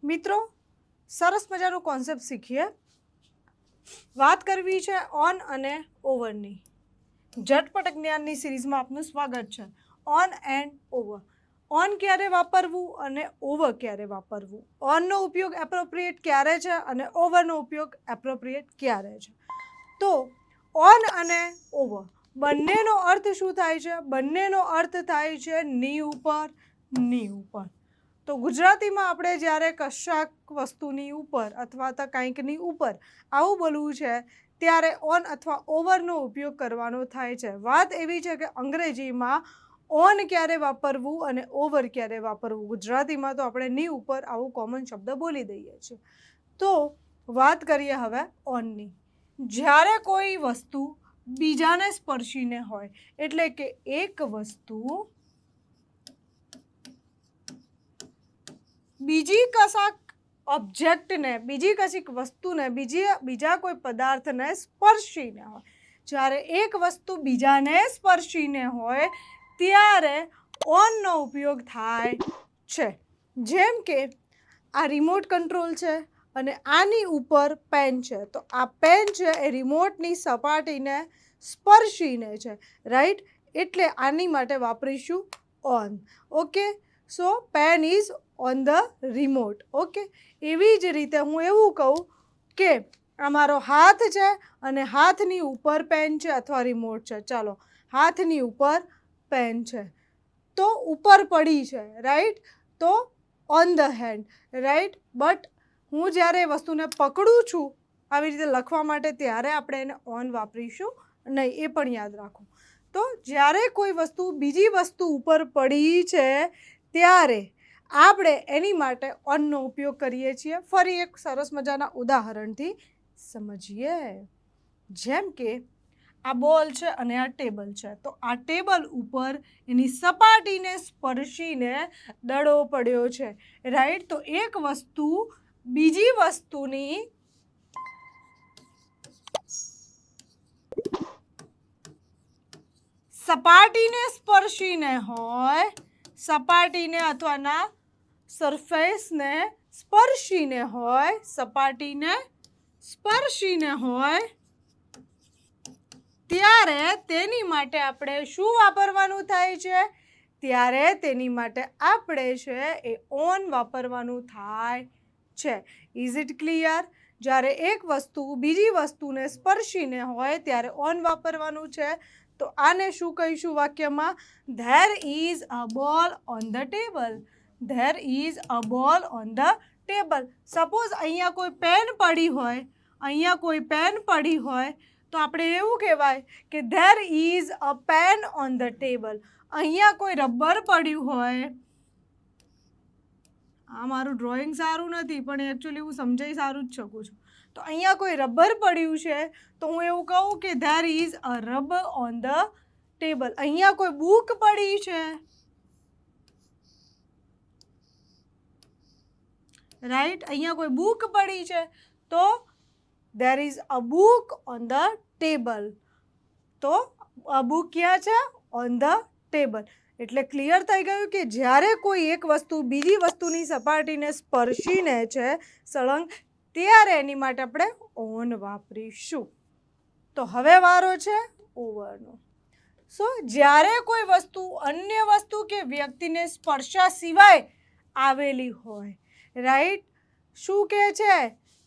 મિત્રો સરસ મજાનો કોન્સેપ્ટ શીખીએ. વાત કરવી છે ઓન અને ઓવરની. ઝટપટ જ્ઞાનની સિરીઝમાં આપનું સ્વાગત છે. On and over. ઓન ક્યારે વાપરવું અને ઓવર ક્યારે વાપરવું. ઓનનો ઉપયોગ એપ્રોપ્રિએટ ક્યારે છે અને ઓવરનો ઉપયોગ એપ્રોપ્રિએટ ક્યારે છે. તો ઓન અને ઓવર બંનેનો અર્થ શું થાય છે? બંનેનો અર્થ થાય છે ની ઉપર, ની ઉપર. તો ગુજરાતીમાં આપણે જ્યારે કશાક વસ્તુની ઉપર અથવા તો કંઈકની ઉપર આવું બોલવું છે ત્યારે ઓન અથવા ઓવરનો ઉપયોગ કરવાનો થાય છે. વાત એવી છે કે અંગ્રેજીમાં ઓન ક્યારે વાપરવું અને ઓવર ક્યારે વાપરવું. ગુજરાતીમાં તો આપણે ની ઉપર આવું કોમન શબ્દ બોલી દઈએ છીએ. તો વાત કરીએ હવે ઓનની. જ્યારે કોઈ વસ્તુ બીજાને સ્પર્શીને હોય, એટલે કે એક વસ્તુ બીજી કશાક ઓબ્જેક્ટને, બીજી કશીક વસ્તુને, બીજા કોઈ પદાર્થને સ્પર્શીને હોય. જ્યારે એક વસ્તુ બીજાને સ્પર્શીને હોય ત્યારે ઓનનો ઉપયોગ થાય છે. જેમ કે આ રિમોટ કંટ્રોલ છે અને આની ઉપર પેન છે, તો આ પેન છે એ રિમોટની સપાટીને સ્પર્શીને છે, રાઈટ? એટલે આની માટે વાપરીશું on. Okay, so pen is on the remote. Okay, એવી જ રીતે હું એવું કહું કે અમારો હાથ છે અને હાથની ઉપર પેન છે અથવા રિમોટ છે. ચાલો, હાથની ઉપર પેન છે તો ઉપર પડી છે, રાઈટ? તો on the hand, right? But હું જ્યારે એ વસ્તુને પકડું છું આવી રીતે લખવા માટે ત્યારે આપણે એને ઓન વાપરીશું નહીં, એ પણ યાદ રાખો. તો જ્યારે કોઈ વસ્તુ બીજી વસ્તુ ઉપર પડી છે ત્યારે આપણે એની માટે ઓનનો ઉપયોગ કરીએ છીએ. ફરી એક સરસ મજાના ઉદાહરણથી સમજીએ. જેમ કે આ બોલ છે અને આ ટેબલ છે, તો આ ટેબલ ઉપર એની સપાટીને સ્પર્શીને દડો પડ્યો છે, રાઈટ? તો એક વસ્તુ બીજી વસ્તુની સપાટીને સ્પર્શીને હોય, સપાટીને અથવાના સરફેસને સ્પર્શીને હોય, સપાટીને સ્પર્શીને હોય ત્યારે તેની માટે આપણે શું વાપરવાનું થાય છે? ત્યારે તેની માટે આપણે છે એ ઓન વાપરવાનું થાય છે. Is it clear? જ્યારે એક વસ્તુ બીજી વસ્તુને સ્પર્શીને હોય ત્યારે ઓન વાપરવાનું છે. તો આને શું કહીશું વાક્યમાં? ધેર ઇઝ અ બોલ on the table. There is a બોલ ઓન ધ ટેબલ. સપોઝ અહીંયા કોઈ પેન પડી હોય, અહીંયા કોઈ પેન પડી હોય તો આપણે એવું કહેવાય કે there is a pen on the table. અહીંયા કોઈ રબર પડ્યું હોય, આ મારું ડ્રોઈંગ સારું નથી પણ એકચ્યુઅલી હું સમજાઈ સારું જ શકું છું. તો અહીંયા કોઈ રબર પડ્યું છે તો હું એવું કહું કે there is a rubber on the table. અહીંયા કોઈ બુક પડી છે, રાઈટ? અહીંયા કોઈ બુક પડી છે તો there is a book on the table. તો આ બુક ક્યાં છે? On the table. એટલે ક્લિયર થઈ ગયું કે જ્યારે કોઈ એક વસ્તુ બીજી વસ્તુની સપાટીને સ્પર્શીને છે સળંગ, ત્યારે એની માટે આપણે ઓન વાપરીશું. તો હવે વારો છે ઓવરનો. સો જ્યારે કોઈ વસ્તુ અન્ય વસ્તુ કે વ્યક્તિને સ્પર્શા સિવાય આવેલી હોય, રાઈટ? શું કહે છે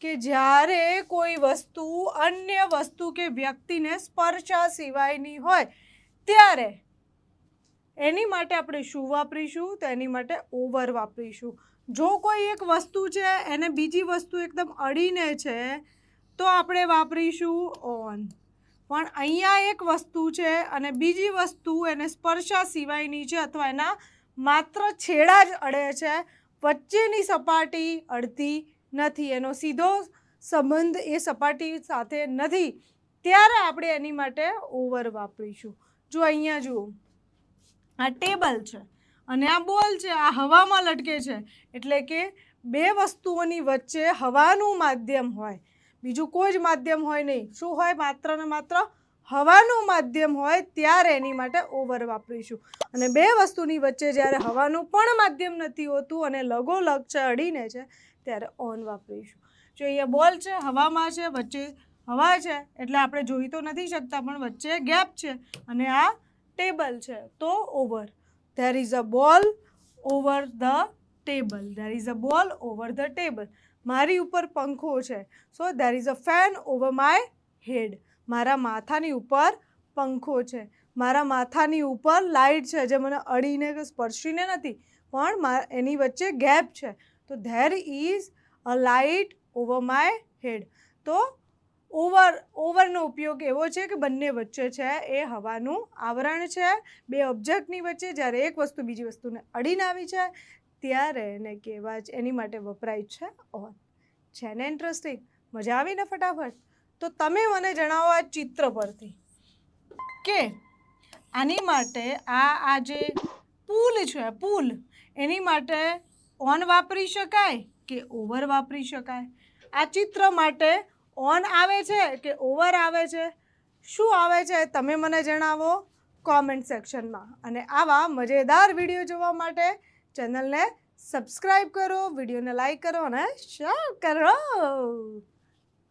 કે જ્યારે કોઈ વસ્તુ અન્ય વસ્તુ કે વ્યક્તિને સ્પર્શા સિવાયની હોય ત્યારે એની માટે આપણે શું વાપરીશું? તો એની માટે ઓવર વાપરીશું. જો કોઈ એક વસ્તુ છે એને બીજી વસ્તુ એકદમ અડીને છે તો આપણે વાપરીશું ઓન. પણ અહીંયા એક વસ્તુ છે અને બીજી વસ્તુ એને સ્પર્શા સિવાયની છે અથવા એના માત્ર છેડા જ અડે છે, વચ્ચેની સપાટી અડતી નથી, એનો સીધો સંબંધ એ સપાટી સાથે નથી, ત્યારે આપણે એની માટે ઓવર વાપરીશું. જો અહીંયા જુઓ, આ ટેબલ છે અને આ બોલ છે, આ હવામાં લટકે છે, એટલે કે બે વસ્તુઓની વચ્ચે હવાનું માધ્યમ હોય, બીજું કોઈ જ માધ્યમ હોય નહીં. શું હોય? માત્ર ને માત્ર હવાનું માધ્યમ હોય ત્યારે એની માટે ઓવર વાપરીશું. અને બે વસ્તુની વચ્ચે જ્યારે હવાનું પણ માધ્યમ નથી હોતું અને લગોલગ છે, અડીને છે, ત્યારે ઓન વાપરીશું. જો અહીંયા બોલ છે, હવામાં છે, વચ્ચે હવા છે એટલે આપણે જોઈ તો નથી શકતા, પણ વચ્ચે ગેપ છે અને આ ટેબલ છે, તો over. There is a ball over the table. There is a ball over the table. મારી ઉપર પંખો છે, so there is a fan over my head. મારા માથાની ઉપર પંખો છે. મારા માથાની ઉપર લાઇટ છે, જે મને અડીને કે સ્પર્શીને નથી, પણ એની વચ્ચે ગેપ છે, તો there is a light over my head. તો ઓવરનો ઉપયોગ એવો છે કે બંને વચ્ચે છે એ હવાનું આવરણ છે, બે ઓબ્જેક્ટની વચ્ચે. જ્યારે એક વસ્તુ બીજી વસ્તુને અડીને આવી છે ત્યારે એને કહેવાય છે, એની માટે વપરાય છે ઓન. છે ને ઇન્ટરેસ્ટિંગ? મજા આવી ને ફટાફટ? તો તમે મને જણાવો આ ચિત્ર પરથી કે આની માટે આ જે પુલ છે, પુલ, એની માટે ઓન વાપરી શકાય કે ઓવર વાપરી શકાય? આ ચિત્ર માટે ઓન આવે છે કે ઓવર આવે છે? શું આવે છે તમે મને જણાવો કોમેન્ટ સેક્શનમાં. અને આવા મજેદાર વિડીયો જોવા માટે ચેનલને સબસ્ક્રાઈબ કરો, વિડીયોને લાઈક કરો અને શેર કરો.